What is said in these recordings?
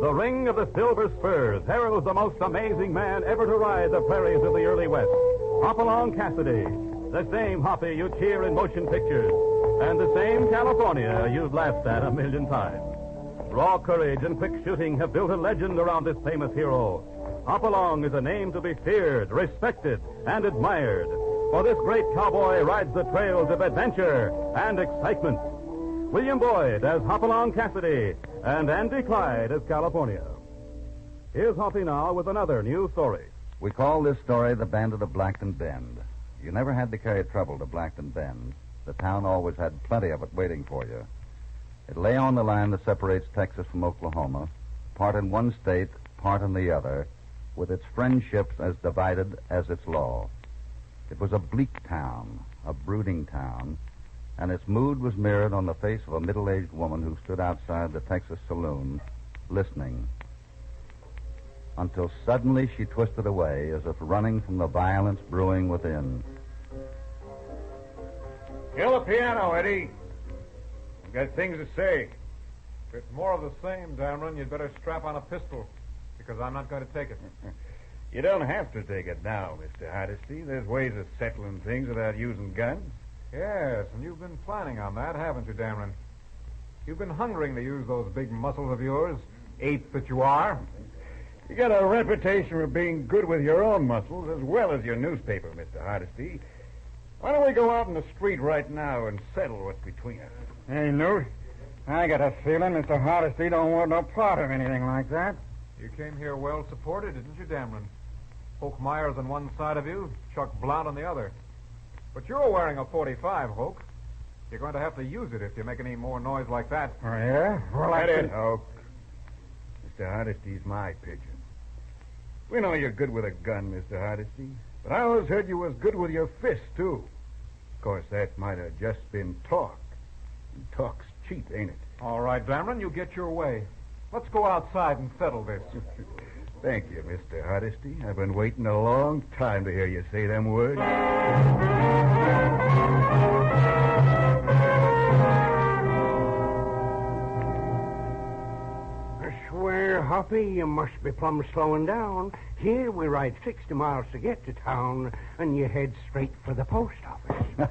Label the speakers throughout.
Speaker 1: The ring of the silver spurs heralds the most amazing man ever to ride the prairies of the early West. Hopalong Cassidy, the same Hoppy you cheer in motion pictures, and the same California you've laughed at a million times. Raw courage and quick shooting have built a legend around this famous hero. Hopalong is a name to be feared, respected, and admired. For this great cowboy rides the trails of adventure and excitement. William Boyd as Hopalong Cassidy and Andy Clyde as California. Here's Hoppy now with another new story.
Speaker 2: We call this story the Bandit of Blackton Bend. You never had to carry trouble to Blackton Bend. The town always had plenty of it waiting for you. It lay on the line that separates Texas from Oklahoma, part in one state, part in the other, with its friendships as divided as its law. It was a bleak town, a brooding town, and its mood was mirrored on the face of a middle-aged woman who stood outside the Texas saloon, listening. Until suddenly she twisted away, as if running from the violence brewing within.
Speaker 3: Kill the piano, Eddie. I've got things to say.
Speaker 4: If it's more of the same, Dameron, you'd better strap on a pistol, because I'm not going to take it.
Speaker 3: You don't have to take it now, Mr. Hardesty. There's ways of settling things without using guns.
Speaker 4: Yes, and you've been planning on that, haven't you, Dameron? You've been hungering to use those big muscles of yours, ape that you are.
Speaker 3: You got a reputation for being good with your own muscles as well as your newspaper, Mr. Hardesty. Why don't we go out in the street right now and settle what's between us?
Speaker 5: Hey, Newt, I got a feeling Mr. Hardesty don't want no part of anything like that.
Speaker 4: You came here well supported, didn't you, Dameron? Hoke Myers on one side of you, Chuck Blount on the other. But you're wearing a .45, Hoke. You're going to have to use it if you make any more noise like that.
Speaker 5: Oh, yeah? Well,
Speaker 3: Let it, Hoke. Mr. Hardesty's my pigeon. We know you're good with a gun, Mr. Hardesty, but I always heard you was good with your fist, too. Of course, that might have just been talk. And talk's cheap, ain't it?
Speaker 4: All right, Dameron, you get your way. Let's go outside and settle this.
Speaker 3: Thank you, Mr. Hardesty. I've been waiting a long time to hear you say them words.
Speaker 6: I swear, Hoppy, you must be plumb slowing down. Here we ride 60 miles to get to town, and you head straight for the post office.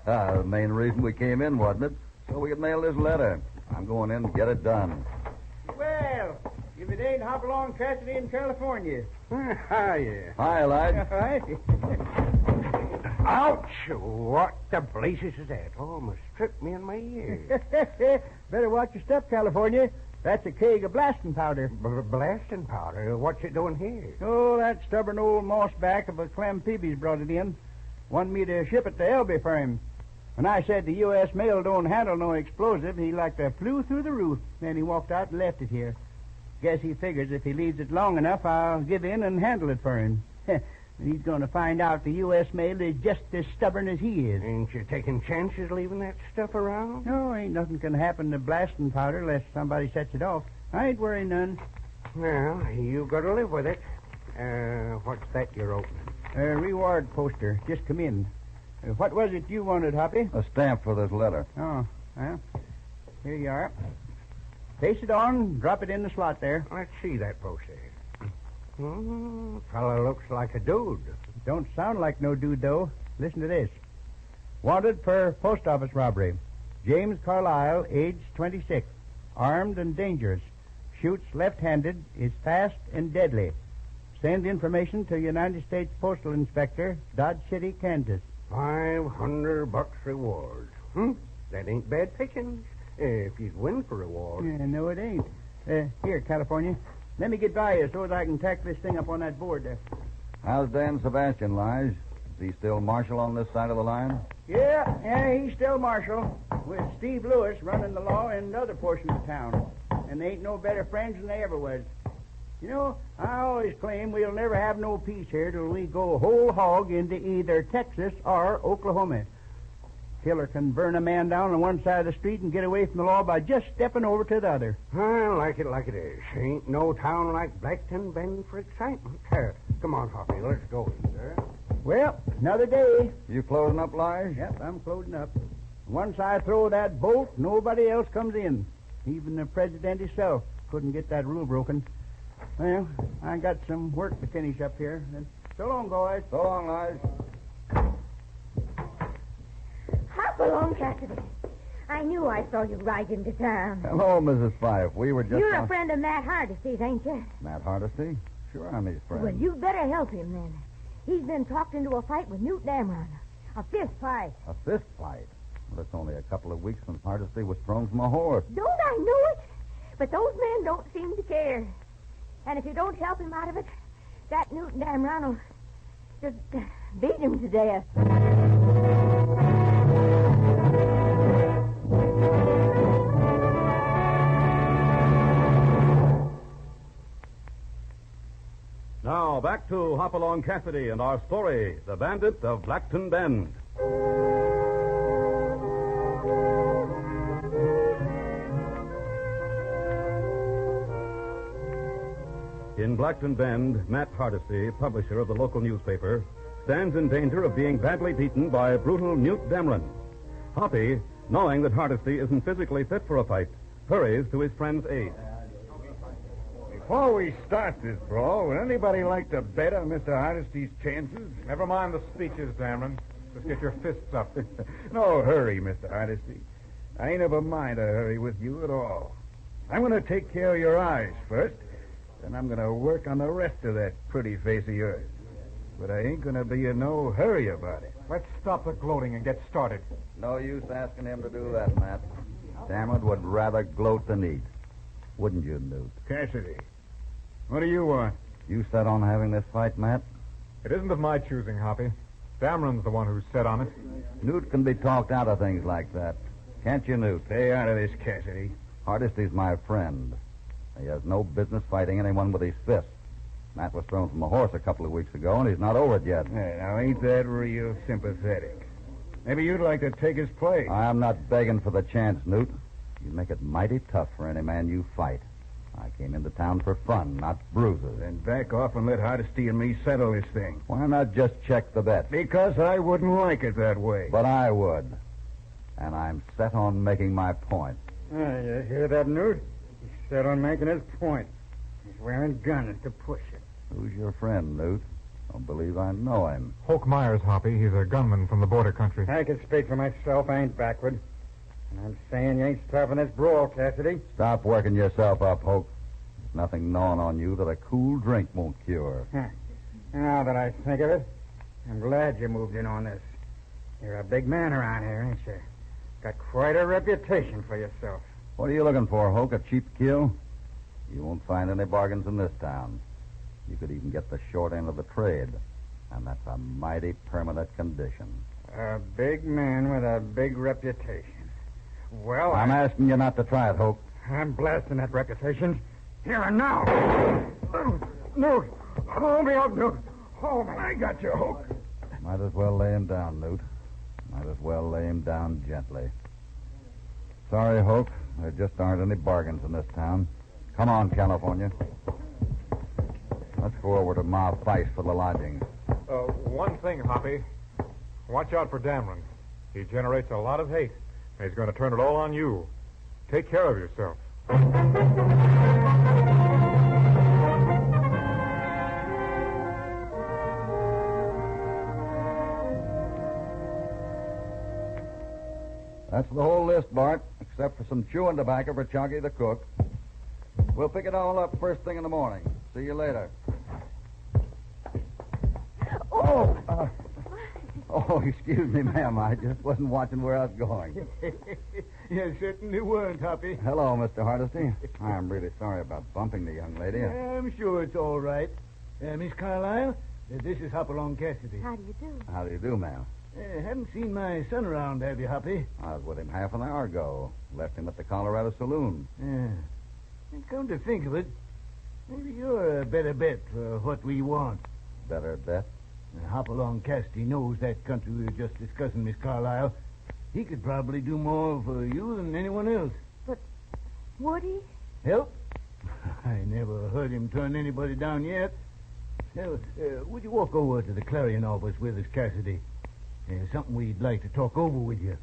Speaker 2: The main reason we came in, wasn't it? So we could mail this letter. I'm going in to get it done.
Speaker 5: Well, if it ain't Hopalong Cassidy in California.
Speaker 6: Hiya.
Speaker 2: Hi, Elijah.
Speaker 5: Hi.
Speaker 6: Ouch! What the blazes is that? Almost tripped me in my ear.
Speaker 5: Better watch your step, California. That's a keg of blasting powder.
Speaker 6: Blasting powder? What's it doing here?
Speaker 5: Oh, that stubborn old mossback of a Clem Peavy's brought it in. Wanted me to ship it to Elby for him. When I said the U.S. mail don't handle no explosive, he like to flew through the roof. Then he walked out and left it here. Guess he figures if he leaves it long enough, I'll give in and handle it for him. He's going to find out the U.S. mail is just as stubborn as he is.
Speaker 6: Ain't you taking chances leaving that stuff around?
Speaker 5: No, ain't nothing can happen to blasting powder unless somebody sets it off. I ain't worrying none.
Speaker 6: Well, you got to live with it. What's that you're opening?
Speaker 5: A reward poster. Just come in. What was it you wanted, Hoppy?
Speaker 2: A stamp for this letter.
Speaker 5: Oh, well, here you are. Face it on, drop it in the slot there.
Speaker 6: Let's see that poster. Fella looks like a dude.
Speaker 5: Don't sound like no dude, though. Listen to this. Wanted for post office robbery. James Carlisle, age 26. Armed and dangerous. Shoots left-handed, is fast and deadly. Send information to United States Postal Inspector, Dodge City, Kansas.
Speaker 6: $500 reward. That ain't bad pickings. If you'd win for reward.
Speaker 5: No, it ain't. Here, California. Let me get by you so that I can tack this thing up on that board there.
Speaker 2: How's Dan Sebastian, Lige? Is he still marshal on this side of the line?
Speaker 5: Yeah, he's still marshal, with Steve Lewis running the law in another portion of town. And they ain't no better friends than they ever was. You know, I always claim we'll never have no peace here till we go whole hog into either Texas or Oklahoma. Killer can burn a man down on one side of the street and get away from the law by just stepping over to the other.
Speaker 6: I like it like it is. Ain't no town like Blackton Bend for excitement. Come on, Hoppy, let's go in, sir.
Speaker 5: Well, another day.
Speaker 2: You closing up, Lige?
Speaker 5: Yep, I'm closing up. Once I throw that bolt, nobody else comes in. Even the president himself. couldn't get that rule broken. Well, I got some work to finish up here. Then so long, boys.
Speaker 2: So long, Lige.
Speaker 7: Hopalong Cassidy. I knew I saw you ride into town.
Speaker 2: Hello, Mrs. Fife. We were just...
Speaker 7: You're a friend of Matt Hardesty's, ain't you?
Speaker 2: Matt Hardesty? Sure, I'm his friend.
Speaker 7: Well, you better help him then. He's been talked into a fight with Newt Damron. A fist fight.
Speaker 2: A fist fight? Well, it's only a couple of weeks since Hardesty was thrown from a horse.
Speaker 7: Don't I know it? But those men don't seem to care. And if you don't help him out of it, that Newt Damron will just beat him to death.
Speaker 1: Now, back to Hopalong Cassidy and our story, The Bandit of Blackton Bend. In Blackton Bend, Matt Hardesty, publisher of the local newspaper, stands in danger of being badly beaten by brutal Newt Damron. Hoppy, knowing that Hardesty isn't physically fit for a fight, hurries to his friend's aid.
Speaker 3: Before we start this brawl, would anybody like to bet on Mr. Hardesty's chances?
Speaker 4: Never mind the speeches, Damron. Just get your fists up.
Speaker 3: No hurry, Mr. Hardesty. I ain't of a mind to hurry with you at all. I'm going to take care of your eyes first, then I'm going to work on the rest of that pretty face of yours. But I ain't going to be in no hurry about it.
Speaker 4: Let's stop the gloating and get started.
Speaker 2: No use asking him to do that, Matt. Damron would rather gloat than eat. Wouldn't you, Newt?
Speaker 3: Cassidy, what do you want?
Speaker 2: You set on having this fight, Matt?
Speaker 4: It isn't of my choosing, Hoppy. Damron's the one who's set on it.
Speaker 2: Newt can be talked out of things like that. Can't you, Newt?
Speaker 3: Stay out of this, Cassidy.
Speaker 2: Hardesty's my friend. He has no business fighting anyone with his fists. Matt was thrown from a horse a couple of weeks ago, and he's not over it yet.
Speaker 3: Hey, now, ain't that real sympathetic? Maybe you'd like to take his place.
Speaker 2: I'm not begging for the chance, Newt. You make it mighty tough for any man you fight. I came into town for fun, not bruises.
Speaker 3: Then back off and let Hardesty and me settle this thing.
Speaker 2: Why not just check the bet?
Speaker 3: Because I wouldn't like it that way.
Speaker 2: But I would. And I'm set on making my point.
Speaker 5: You hear that, Newt? He's set on making his point. He's wearing guns to push it.
Speaker 2: Who's your friend, Newt? Don't believe I know him.
Speaker 4: Hoke Myers, Hoppy. He's a gunman from the border country.
Speaker 5: I can speak for myself. I ain't backward. And I'm saying you ain't stopping this brawl, Cassidy.
Speaker 2: Stop working yourself up, Hoke. There's nothing gnawing on you that a cool drink won't cure.
Speaker 5: Now that I think of it, I'm glad you moved in on this. You're a big man around here, ain't you? Got quite a reputation for yourself.
Speaker 2: What are you looking for, Hoke? A cheap kill? You won't find any bargains in this town. You could even get the short end of the trade. And that's a mighty permanent condition.
Speaker 5: A big man with a big reputation. Well,
Speaker 2: I'm asking you not to try it, Hoke.
Speaker 5: I'm blasting that reputation. Here and now. No. Hold me up, Newt. Hold me.
Speaker 3: I got you, Hoke.
Speaker 2: Might as well lay him down, Newt. Might as well lay him down gently. Sorry, Hoke. There just aren't any bargains in this town. Come on, California. Let's go over to Ma Fife for the lodgings.
Speaker 4: One thing, Hoppy. Watch out for Damron. He generates a lot of hate. And he's going to turn it all on you. Take care of yourself.
Speaker 2: That's the whole list, Bart, except for some chewing tobacco for Chunky the cook. We'll pick it all up first thing in the morning. See you later. Oh, excuse me, ma'am. I just wasn't watching where I was going.
Speaker 5: You certainly weren't, Hoppy.
Speaker 2: Hello, Mr. Hardesty. I'm really sorry about bumping the young lady.
Speaker 5: I'm sure it's all right. Miss Carlyle, this is Hopalong Cassidy.
Speaker 7: How do you do?
Speaker 2: How do you do, ma'am?
Speaker 5: Haven't seen my son around, have you, Hoppy?
Speaker 2: I was with him half an hour ago. Left him at the Colorado Saloon.
Speaker 5: Yeah. Come to think of it, maybe you're a better bet for what we want.
Speaker 2: Better bet?
Speaker 5: Hopalong Cassidy knows that country we were just discussing, Miss Carlyle. He could probably do more for you than anyone else.
Speaker 7: But would he?
Speaker 5: Help? I never heard him turn anybody down yet. Now, would you walk over to the Clarion office with us, Cassidy? Something we'd like to talk over with you.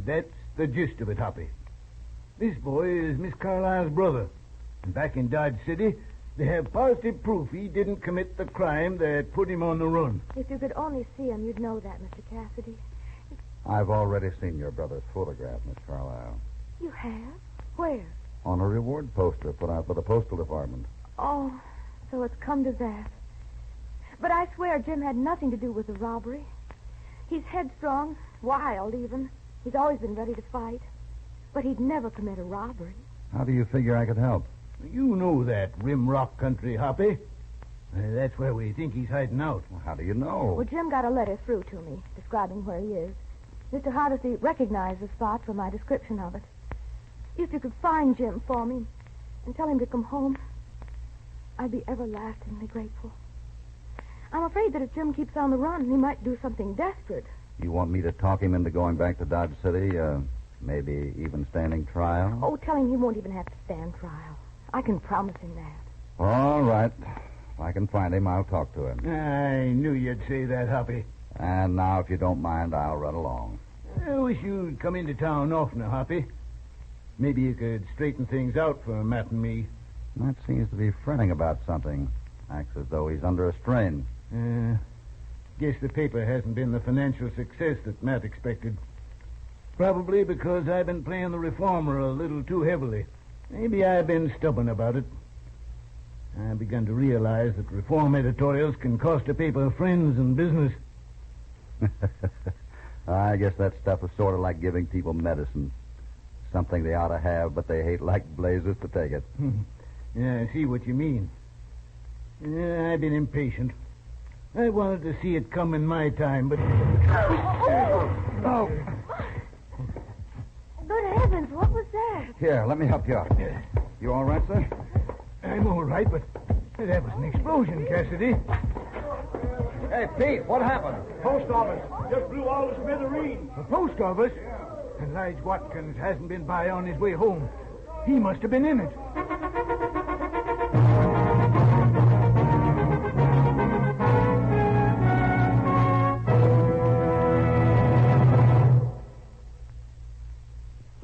Speaker 8: that's the gist of it, Hoppy. This boy is Miss Carlyle's brother. And back in Dodge City, they have positive proof he didn't commit the crime that put him on the run.
Speaker 7: If you could only see him, you'd know that, Mr. Cassidy.
Speaker 2: I've already seen your brother's photograph, Miss Carlyle.
Speaker 7: You have? Where?
Speaker 2: On a reward poster put out by the Postal Department.
Speaker 7: Oh, so it's come to that. But I swear Jim had nothing to do with the robbery. He's headstrong, wild even. He's always been ready to fight. But he'd never commit a robbery.
Speaker 2: How do you figure I could help?
Speaker 8: You know that Rim Rock country, Hoppy. That's where we think he's hiding out.
Speaker 2: Well, how do you know?
Speaker 7: Well, Jim got a letter through to me describing where he is. Mr. Hardesty recognized the spot from my description of it. If you could find Jim for me and tell him to come home, I'd be everlastingly grateful. I'm afraid that if Jim keeps on the run, he might do something desperate.
Speaker 2: You want me to talk him into going back to Dodge City? Maybe even standing trial?
Speaker 7: Oh, tell him he won't even have to stand trial. I can promise him that.
Speaker 2: All right. If I can find him, I'll talk to him.
Speaker 8: I knew you'd say that, Hoppy.
Speaker 2: And now, if you don't mind, I'll run along.
Speaker 8: I wish you'd come into town oftener, Hoppy. Maybe you could straighten things out for Matt and me.
Speaker 2: Matt seems to be fretting about something. Acts as though he's under a strain.
Speaker 8: Guess the paper hasn't been the financial success that Matt expected. Probably because I've been playing the reformer a little too heavily. Maybe I've been stubborn about it. I've begun to realize that reform editorials can cost a paper friends and business.
Speaker 2: I guess that stuff is sort of like giving people medicine. Something they ought to have, but they hate like blazes to take it.
Speaker 8: Yeah, I see what you mean. Yeah, I've been impatient. I wanted to see it come in my time, but... Oh!
Speaker 7: Good heavens, what was that?
Speaker 2: Here, let me help you out. You all right, sir?
Speaker 8: I'm all right, but that was an explosion, Cassidy.
Speaker 2: Hey, Pete, what happened?
Speaker 8: Post office. Just blew all the smithereens. The post office? And Lige Watkins hasn't been by on his way home. He must have been in it.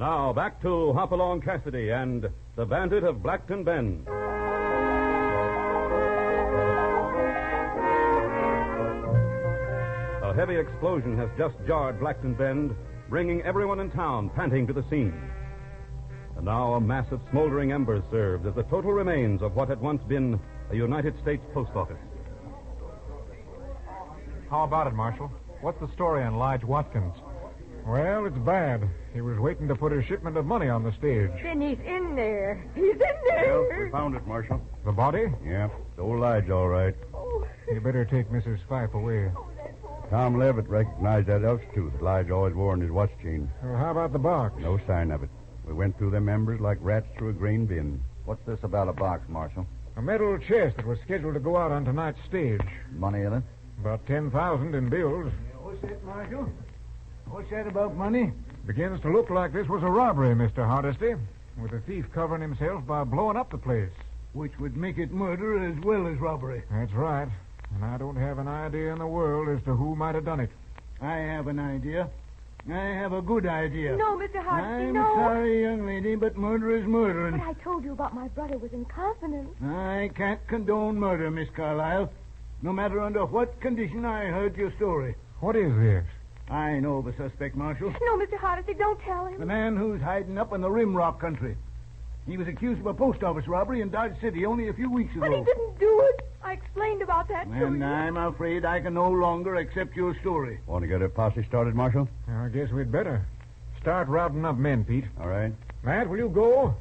Speaker 1: Now, back to Hopalong Cassidy and the Bandit of Blackton Bend. A heavy explosion has just jarred Blackton Bend, bringing everyone in town panting to the scene. And now a mass of smoldering embers serves as the total remains of what had once been a United States post office.
Speaker 4: How about it, Marshal? What's the story on Lige Watkins? Well, it's bad. He was waiting to put his shipment of money on the stage.
Speaker 7: Then he's in there. He's in there.
Speaker 3: Well, we found it, Marshal.
Speaker 4: The body?
Speaker 3: Yeah, it's old Lige, all right.
Speaker 7: Oh,
Speaker 4: You better take Mrs. Fife away.
Speaker 3: Tom Levitt recognized that elk's tooth Lige always wore in his watch chain.
Speaker 4: Well, how about the box?
Speaker 3: No sign of it. We went through them embers like rats through a grain bin.
Speaker 2: What's this about a box, Marshal?
Speaker 4: A metal chest that was scheduled to go out on tonight's stage.
Speaker 2: Money in it?
Speaker 4: About 10,000 in bills.
Speaker 8: What's that, Marshal? What's that about money?
Speaker 4: Begins to look like this was a robbery, Mr. Hardesty, with the thief covering himself by blowing up the place.
Speaker 8: Which would make it murder as well as robbery.
Speaker 4: That's right. And I don't have an idea in the world as to who might have done it.
Speaker 8: I have an idea. I have a good idea.
Speaker 7: no, Mr. Hardesty,
Speaker 8: I'm
Speaker 7: no.
Speaker 8: sorry, young lady, but murder is murder.
Speaker 7: But
Speaker 8: And
Speaker 7: I told you about my brother was in confidence.
Speaker 8: I can't condone murder, Miss Carlyle. No matter under what condition I heard your story.
Speaker 4: What is this?
Speaker 8: I know the suspect, Marshal.
Speaker 7: No, Mr. Hardesty, don't tell
Speaker 8: The
Speaker 7: him.
Speaker 8: man who's hiding up in the Rim Rock country. He was accused of a post office robbery in Dodge City only a few weeks ago.
Speaker 7: But he didn't do it. I explained about that to
Speaker 8: And
Speaker 7: you.
Speaker 8: I'm afraid I can no longer accept your story.
Speaker 3: Want to get a posse started, Marshal?
Speaker 4: I guess we'd better. Start routing up men, Pete.
Speaker 3: All right.
Speaker 4: Matt, will you go?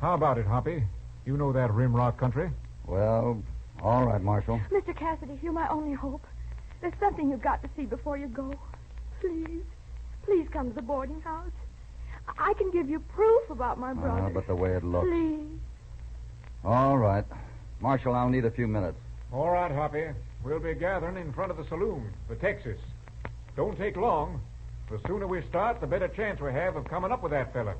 Speaker 4: How about it, Hoppy? You know that Rim Rock country.
Speaker 2: Well, all right, Marshal.
Speaker 7: Mr. Cassidy, you're my only hope. There's something you've got to see before you go. Please. Please come to the boarding house. I can give you proof about my brother.
Speaker 2: But the way it looks.
Speaker 7: Please.
Speaker 2: All right. Marshal, I'll need a few minutes.
Speaker 4: All right, Hoppy. We'll be gathering in front of the saloon, the Texas. Don't take long. The sooner we start, the better chance we have of coming up with that fella.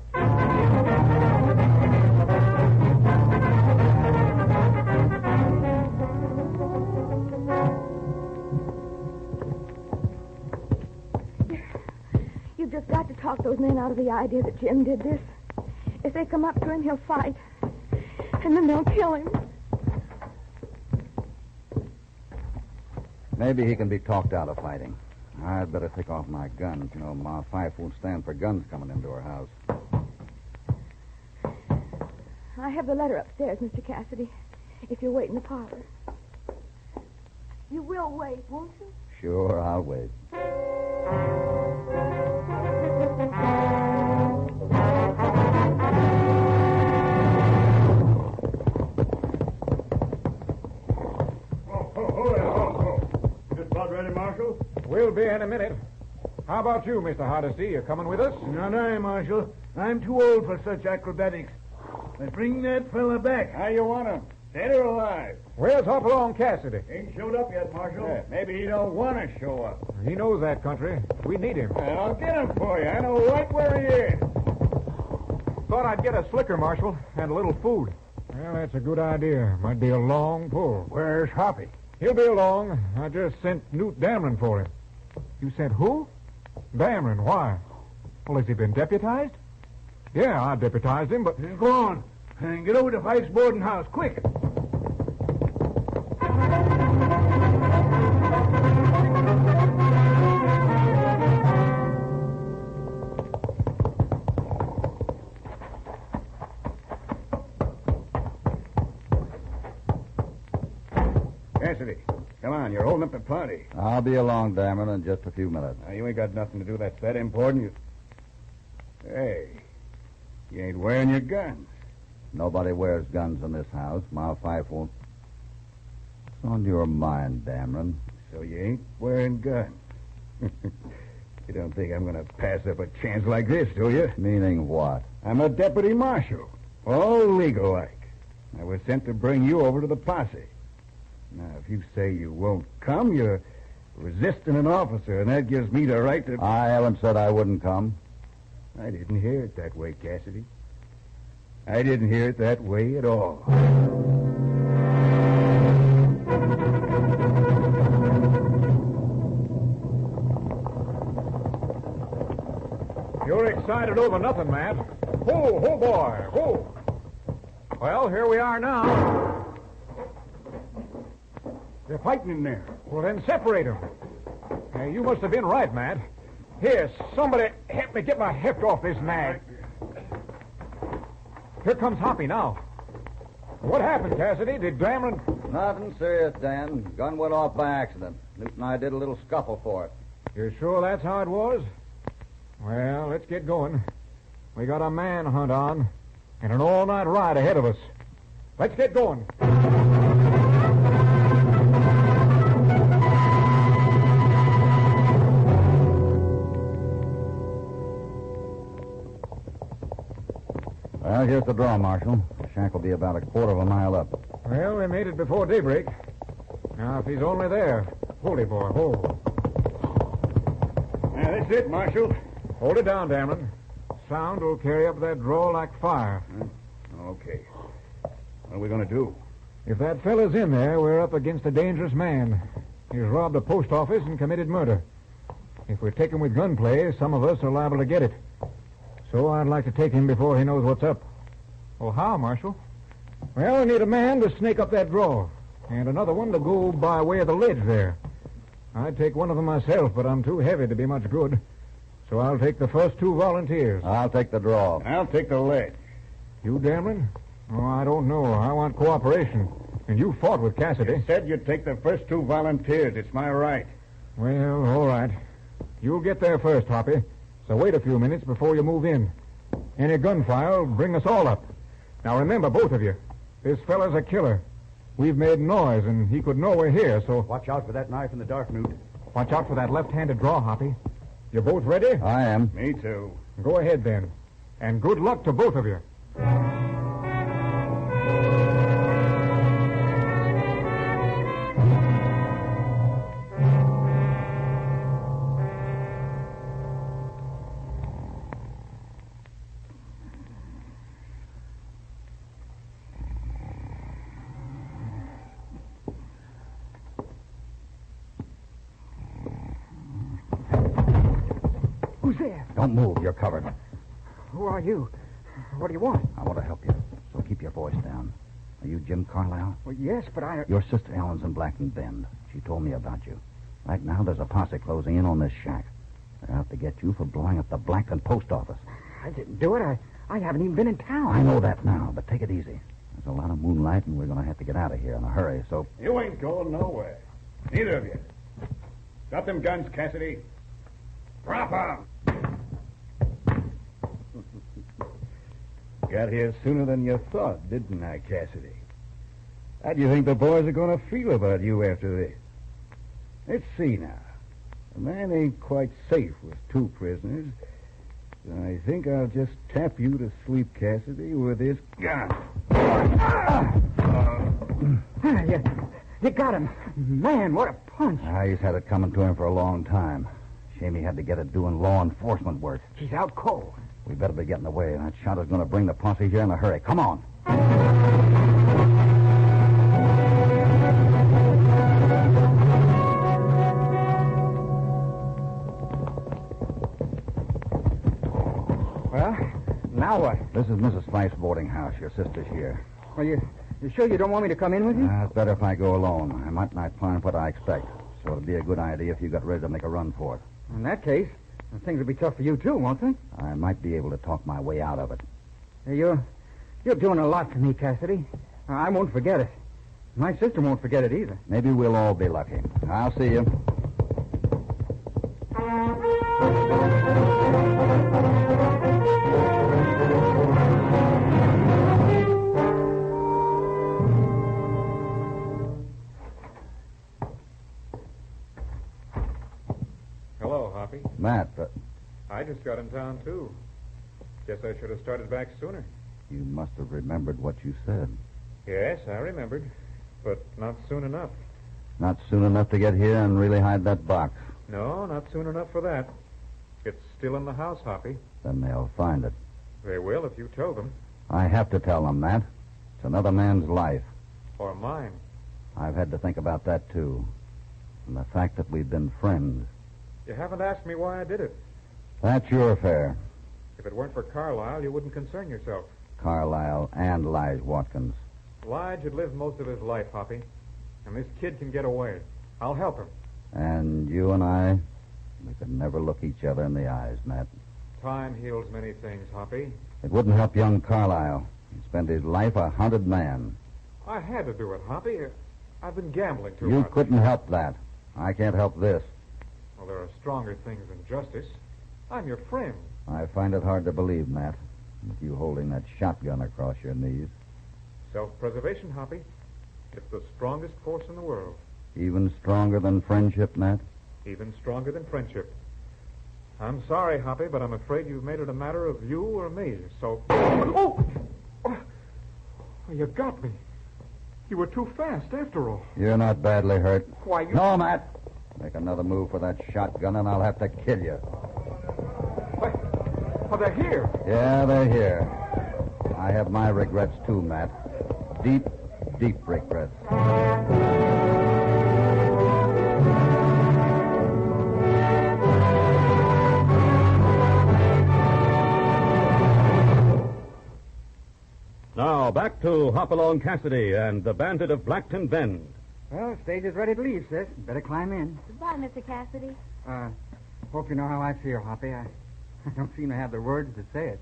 Speaker 7: just got to talk those men out of the idea that Jim did this. If they come up to him, he'll fight. And then they'll kill him.
Speaker 2: Maybe he can be talked out of fighting. I'd better take off my guns. You know, Ma Fife won't stand for guns coming into her house.
Speaker 7: I have the letter upstairs, Mr. Cassidy. If you'll wait in the parlor. You will wait, won't you?
Speaker 2: Sure, I'll wait.
Speaker 3: Just about ready, Marshal?
Speaker 4: We'll be in a minute. How about you, Mr. Hardesty? You coming with us?
Speaker 8: Not I, Marshal. I'm too old for such acrobatics. But bring that fella back.
Speaker 3: How you want him? Dead or alive?
Speaker 4: Where's Hopalong Cassidy?
Speaker 3: Ain't showed up yet, Marshal. Yeah, maybe he don't want to show up.
Speaker 4: He knows that country. We need him.
Speaker 3: I'll get him for you. I know right where he is.
Speaker 4: Thought I'd get a slicker, Marshal, and a little food. Well, that's a good idea. Might be a long pull.
Speaker 3: Where's Hoppy?
Speaker 4: He'll be along. I just sent Newt Dameron for him. You sent who? Dameron. Why? Well, has he been deputized? Yeah, I deputized him, but...
Speaker 8: Go on. And get over to Fife's boarding house, quick.
Speaker 3: Cassidy, come on. You're holding up the party.
Speaker 2: I'll be along, Dameron, in just a few minutes.
Speaker 3: Now, you ain't got nothing to do that's that important. Hey, you ain't wearing your guns.
Speaker 2: Nobody wears guns in this house. Ma Fife won't. What's on your mind, Dameron?
Speaker 3: So you ain't wearing guns. You don't think I'm going to pass up a chance like this, do you?
Speaker 2: Meaning what?
Speaker 3: I'm a deputy marshal. All legal-like. I was sent to bring you over to the posse. Now, if you say you won't come, you're resisting an officer, and that gives me the right to...
Speaker 2: I haven't said I wouldn't come.
Speaker 3: I didn't hear it that way, Cassidy. I didn't hear it that way at all.
Speaker 4: You're excited over nothing, Matt. Whoa, boy, whoa. Well, here we are now.
Speaker 3: They're fighting in there.
Speaker 4: Well, then separate them. You must have been right, Matt. Here, somebody help me get my heft off this nag. Here comes Hoppy now. What happened, Cassidy? Did Dameron...
Speaker 2: Nothing serious, Dan. Gun went off by accident. Newt and I did a little scuffle for it.
Speaker 4: You're sure that's how it was? Well, let's get going. We got a manhunt on and an all-night ride ahead of us. Let's get going.
Speaker 2: Well, here's the draw, Marshal. The shack will be about a quarter of a mile up.
Speaker 4: Well, we made it before daybreak. Now, if he's only there, hold it, boy, hold.
Speaker 3: Yeah, that's it, Marshal.
Speaker 4: Hold it down, Dameron. Sound will carry up that draw like fire.
Speaker 3: Okay. What are we going to do?
Speaker 4: If that fella's in there, we're up against a dangerous man. He's robbed a post office and committed murder. If we take him with gunplay, some of us are liable to get it. So I'd like to take him before he knows what's up. Well, how, Marshal? Well, we need a man to snake up that draw, and another one to go by way of the ledge there. I'd take one of them myself, but I'm too heavy to be much good. So I'll take the first two volunteers.
Speaker 2: I'll take the draw.
Speaker 3: I'll take the ledge.
Speaker 4: You, Dameron? Oh, I don't know. I want cooperation. And you fought with Cassidy.
Speaker 3: You said you'd take the first two volunteers. It's my right.
Speaker 4: Well, all right. You'll get there first, Hoppy. So wait a few minutes before you move in. Any gunfire will bring us all up. Now remember, both of you, this fella's a killer. We've made noise, and he could know we're here, so...
Speaker 5: Watch out for that knife in the dark, Newt.
Speaker 4: Watch out for that left-handed draw, Hoppy. You both ready?
Speaker 2: I am.
Speaker 3: Me too.
Speaker 4: Go ahead, then. And good luck to both of you.
Speaker 5: Who's there?
Speaker 9: where?
Speaker 2: Don't move. You're covered.
Speaker 9: Who are you? What do you want?
Speaker 2: I want to help you, so keep your voice down. Are you Jim Carlisle?
Speaker 9: Well, yes, but I...
Speaker 2: Your sister Ellen's in Blackton Bend. She told me about you. Right now, there's a posse closing in on this shack. They're out to get you for blowing up the Blackton post office.
Speaker 9: I didn't do it. I haven't even been in town.
Speaker 2: I know that now, but take it easy. There's a lot of moonlight, and we're going to have to get out of here in a hurry, so...
Speaker 3: You ain't going nowhere. Neither of you. Drop them guns, Cassidy. Drop 'em. Got here sooner than you thought, didn't I, Cassidy? How do you think the boys are going to feel about you after this? Let's see now. The man ain't quite safe with two prisoners. So I think I'll just tap you to sleep, Cassidy, with this gun.
Speaker 9: You got him. Man, what a punch.
Speaker 2: He's had it coming to him for a long time. Shame he had to get it doing law enforcement work.
Speaker 9: He's out cold.
Speaker 2: We better be getting away. That shot is going to bring the posse here in a hurry. Come on.
Speaker 9: Well, now what?
Speaker 2: This is Mrs. Fife's boarding house. Your sister's here.
Speaker 9: Well, you sure you don't want me to come in with you?
Speaker 2: It's better if I go alone. I might not find what I expect. So it'd be a good idea if you got ready to make a run for it.
Speaker 9: In that case, things will be tough for you, too, won't they?
Speaker 2: I might be able to talk my way out of it.
Speaker 9: You're doing a lot for me, Cassidy. I won't forget it. My sister won't forget it either.
Speaker 2: Maybe we'll all be lucky. I'll see you.
Speaker 4: Hello, Hoppy.
Speaker 2: Matt,
Speaker 4: I just got in town, too. Guess I should have started back sooner.
Speaker 2: you must have remembered what you said.
Speaker 4: Yes, I remembered. But not soon enough.
Speaker 2: Not soon enough to get here and really hide that box.
Speaker 4: No, not soon enough for that. It's still in the house, Hoppy.
Speaker 2: Then they'll find it.
Speaker 4: They will if you tell them.
Speaker 2: I have to tell them that. It's another man's life.
Speaker 4: Or mine.
Speaker 2: I've had to think about that, too. And the fact that we've been friends.
Speaker 4: You haven't asked me why I did it.
Speaker 2: That's your affair.
Speaker 4: If it weren't for Carlisle, you wouldn't concern yourself.
Speaker 2: Carlisle and Lige Watkins.
Speaker 4: Lige had lived most of his life, Hoppy. And this kid can get away. I'll help him.
Speaker 2: And you and I, we could never look each other in the eyes, Matt.
Speaker 4: Time heals many things, Hoppy.
Speaker 2: It wouldn't help young Carlisle. He spent his life a hunted man.
Speaker 4: I had to do it, Hoppy. I've been gambling too
Speaker 2: You
Speaker 4: much.
Speaker 2: couldn't help that. I can't help this.
Speaker 4: Well, there are stronger things than justice. I'm your friend.
Speaker 2: I find it hard to believe, Matt, with you holding that shotgun across your knees.
Speaker 4: Self-preservation, Hoppy. It's the strongest force in the world.
Speaker 2: Even stronger than friendship, Matt?
Speaker 4: Even stronger than friendship. I'm sorry, Hoppy, but I'm afraid you've made it a matter of you or me, so... Oh! You got me. You were too fast, after all.
Speaker 2: You're not badly hurt.
Speaker 4: Why, you...
Speaker 2: No, Matt. Make another move for that shotgun, and I'll have to kill you.
Speaker 4: Oh, they're here.
Speaker 2: Yeah, they're here. I have my regrets, too, Matt. Deep, deep regrets.
Speaker 1: Now, back to Hopalong Cassidy and the Bandit of Blackton Bend.
Speaker 9: Well, stage is ready to leave, sis. Better climb in.
Speaker 7: Goodbye, Mr. Cassidy.
Speaker 9: Hope you know how I feel, Hoppy. I don't seem to have the words to say it.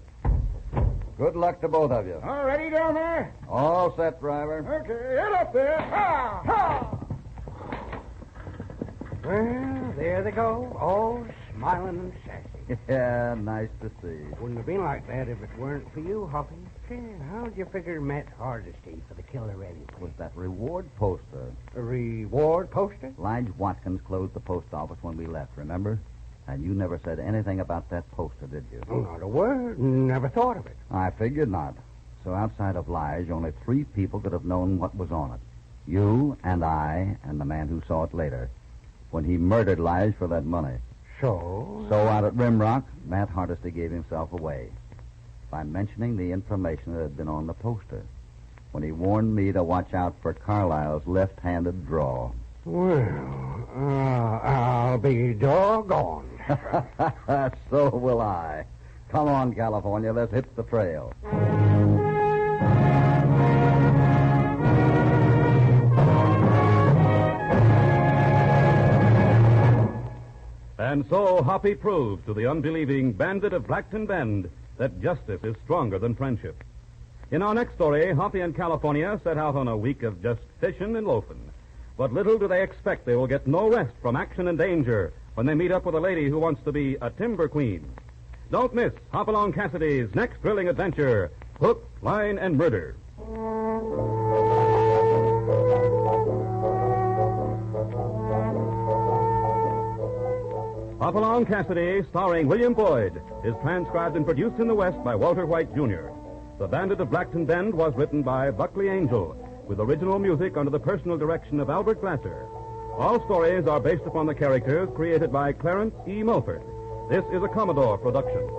Speaker 2: Good luck to both of you.
Speaker 5: All ready down there?
Speaker 2: All set, driver.
Speaker 5: Okay, head up there. Ha! Ha!
Speaker 6: Well, there they go, all smiling and sassy.
Speaker 2: Yeah, nice to see.
Speaker 6: Wouldn't have been like that if it weren't for you, Hoppy. How'd you figure Matt Hardesty for the killer anyway?
Speaker 2: Was that reward poster?
Speaker 6: A reward poster?
Speaker 2: Lige Watkins closed the post office when we left, remember? And you never said anything about that poster, did you?
Speaker 6: Oh, not a word. Never thought of it.
Speaker 2: I figured not. So outside of Lige, only 3 people could have known what was on it. You and I and the man who saw it later. When he murdered Lige for that money.
Speaker 6: So?
Speaker 2: So out at Rimrock, Matt Hardesty gave himself away by mentioning the information that had been on the poster when he warned me to watch out for Carlisle's left-handed draw.
Speaker 6: Well, I'll be doggone.
Speaker 2: So will I. Come on, California. Let's hit the trail.
Speaker 1: And so Hoppy proves to the unbelieving Bandit of Blackton Bend that justice is stronger than friendship. In our next story, Hoppy and California set out on a week of just fishing and loafing. But little do they expect they will get no rest from action and danger when they meet up with a lady who wants to be a timber queen. Don't miss Hopalong Cassidy's next thrilling adventure, Hook, Line, and Murder. Hopalong Cassidy, starring William Boyd, is transcribed and produced in the West by Walter White, Jr. The Bandit of Blackton Bend was written by Buckley Angel, with original music under the personal direction of Albert Glasser. All stories are based upon the characters created by Clarence E. Mulford. This is a Commodore production.